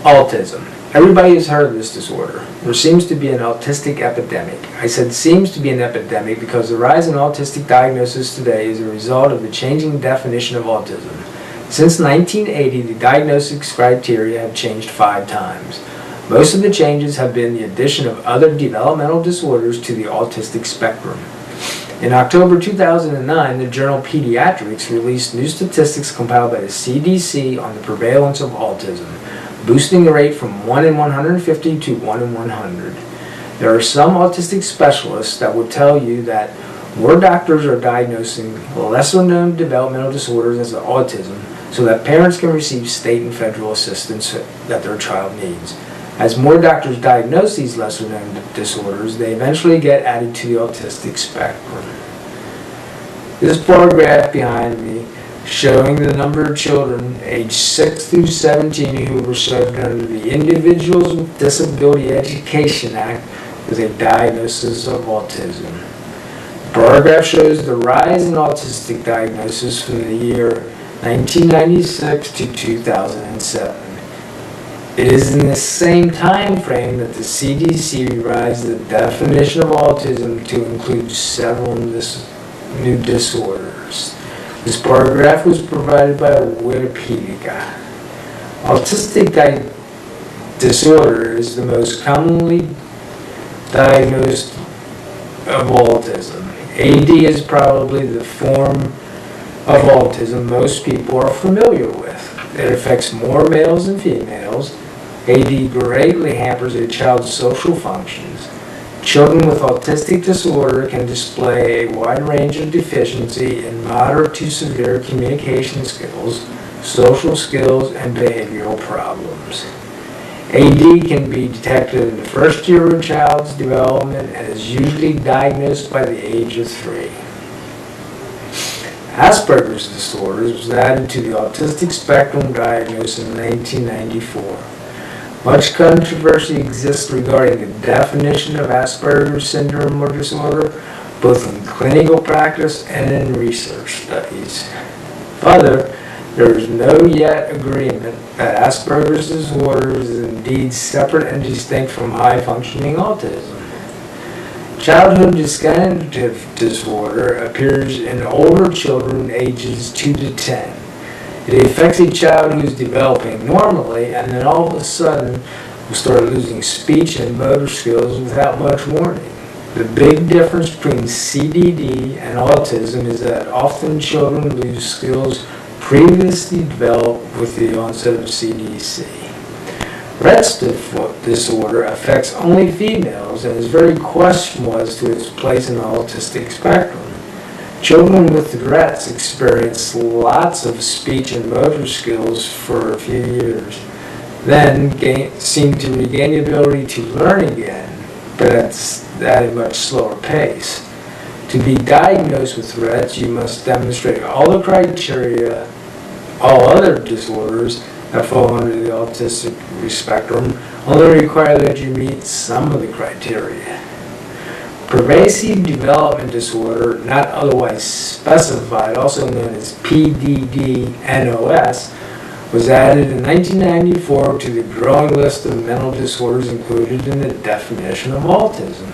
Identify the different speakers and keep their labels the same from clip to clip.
Speaker 1: Autism. Everybody has heard of this disorder. There seems to be an autistic epidemic. I said seems to be an epidemic because the rise in autistic diagnosis today is a result of the changing definition of autism. Since 1980, the diagnosis criteria have changed 5 times. Most of the changes have been the addition of other developmental disorders to the autistic spectrum. In October 2009, the journal Pediatrics released new statistics compiled by the CDC on the prevalence of autism, boosting the rate from 1 in 150 to 1 in 100. There are some autistic specialists that would tell you that more doctors are diagnosing lesser-known developmental disorders as autism so that parents can receive state and federal assistance that their child needs. As more doctors diagnose these lesser-known disorders, they eventually get added to the autistic spectrum. This bar graph behind me showing the number of children aged 6 through 17 who were served under the Individuals with Disability Education Act with a diagnosis of autism. The bar graph shows the rise in autistic diagnosis from the year 1996 to 2007. It is in the same time frame that the CDC revised the definition of autism to include several new disorders. This bar graph was provided by Wikipedia. Autistic disorder is the most commonly diagnosed of autism. AD is probably the form of autism most people are familiar with. It affects more males than females. AD greatly hampers a child's social functions. Children with autistic disorder can display a wide range of deficiency in moderate to severe communication skills, social skills, and behavioral problems. AD can be detected in the first year of a child's development and is usually diagnosed by the age of 3. Asperger's disorder was added to the autistic spectrum diagnosis in 1994. Much controversy exists regarding the definition of Asperger's syndrome or disorder, both in clinical practice and in research studies. Further, there is no yet agreement that Asperger's disorder is indeed separate and distinct from high-functioning autism. Childhood degenerative disorder appears in older children ages 2 to 10. It affects a child who is developing normally and then all of a sudden will start losing speech and motor skills without much warning. The big difference between CDD and autism is that often children lose skills previously developed with the onset of CDC. Rett disorder affects only females and is very questionable as to its place in the autistic spectrum. Children with Rett's experience lots of speech and motor skills for a few years, then seem to regain the ability to learn again, but at a much slower pace. To be diagnosed with Rett, you must demonstrate all the criteria, all other disorders that fall under the autistic spectrum only require that you meet some of the criteria. Pervasive development disorder, not otherwise specified, also known as PDD-NOS, was added in 1994 to the growing list of mental disorders included in the definition of autism.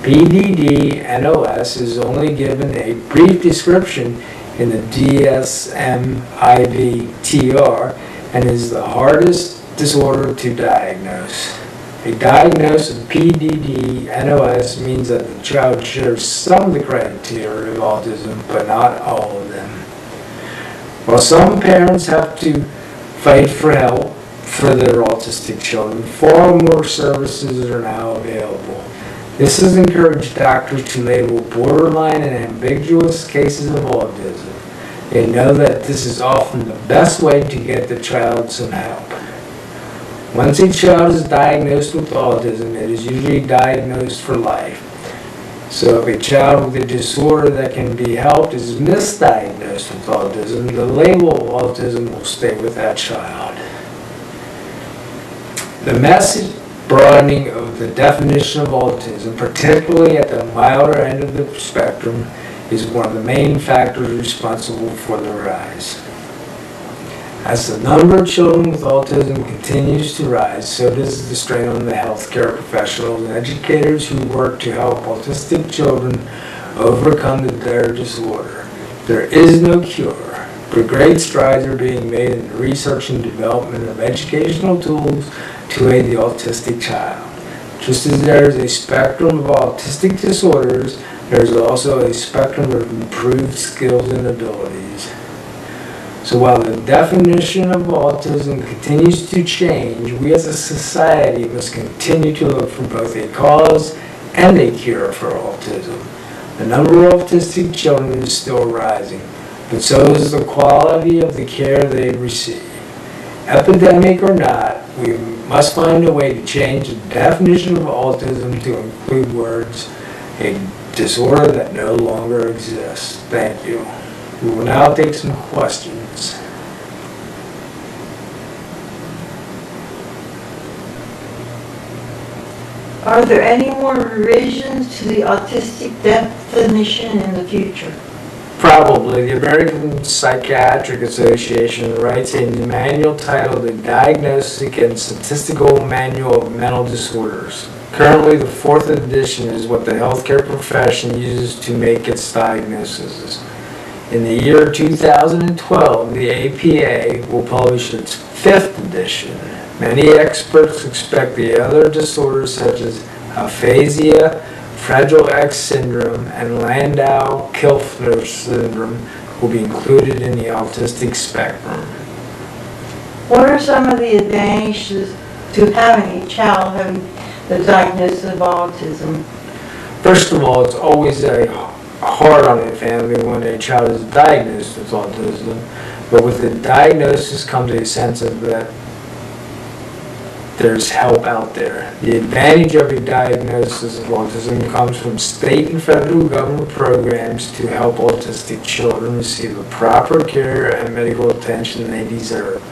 Speaker 1: PDD-NOS is only given a brief description in the DSM-IV-TR and is the hardest disorder to diagnose. A diagnosis of PDD-NOS means that the child shares some of the criteria of autism, but not all of them. While some parents have to fight for help for their autistic children, far more services are now available. This has encouraged doctors to label borderline and ambiguous cases of autism. They know that this is often the best way to get the child some help. Once a child is diagnosed with autism, it is usually diagnosed for life. So if a child with a disorder that can be helped is misdiagnosed with autism, the label of autism will stay with that child. The massive broadening of the definition of autism, particularly at the milder end of the spectrum, is one of the main factors responsible for the rise. As the number of children with autism continues to rise, so does the strain on the healthcare professionals and educators who work to help autistic children overcome their disorder. There is no cure, but great strides are being made in the research and development of educational tools to aid the autistic child. Just as there is a spectrum of autistic disorders, there is also a spectrum of improved skills and abilities. So while the definition of autism continues to change, we as a society must continue to look for both a cause and a cure for autism. The number of autistic children is still rising, but so is the quality of the care they receive. Epidemic or not, we must find a way to change the definition of autism to include words, a disorder that no longer exists. Thank you. We will now take some questions.
Speaker 2: Are there any more revisions to the autistic definition in the future?
Speaker 1: Probably. The American Psychiatric Association writes a manual titled The Diagnostic and Statistical Manual of Mental Disorders. Currently, the 4th edition is what the healthcare profession uses to make its diagnoses. In the year 2012, the APA will publish its 5th edition. Many experts expect the other disorders such as aphasia, Fragile X syndrome, and Landau-Kleffner syndrome will be included in the autistic spectrum.
Speaker 2: What are some of the advantages to having a child having the diagnosis of autism?
Speaker 1: First of all, it's always hard on a family when a child is diagnosed with autism, but with the diagnosis comes a sense of that there's help out there. The advantage of a diagnosis of autism comes from state and federal government programs to help autistic children receive the proper care and medical attention they deserve.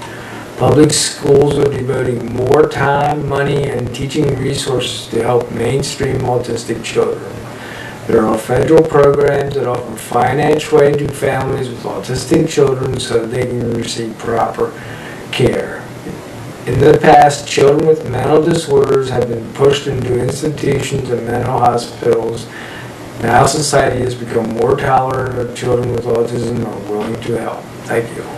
Speaker 1: Public schools are devoting more time, money, and teaching resources to help mainstream autistic children. There are federal programs that offer financial aid to families with autistic children so that they can receive proper care. In the past, children with mental disorders have been pushed into institutions and mental hospitals. Now society has become more tolerant of children with autism and are willing to help. Thank you.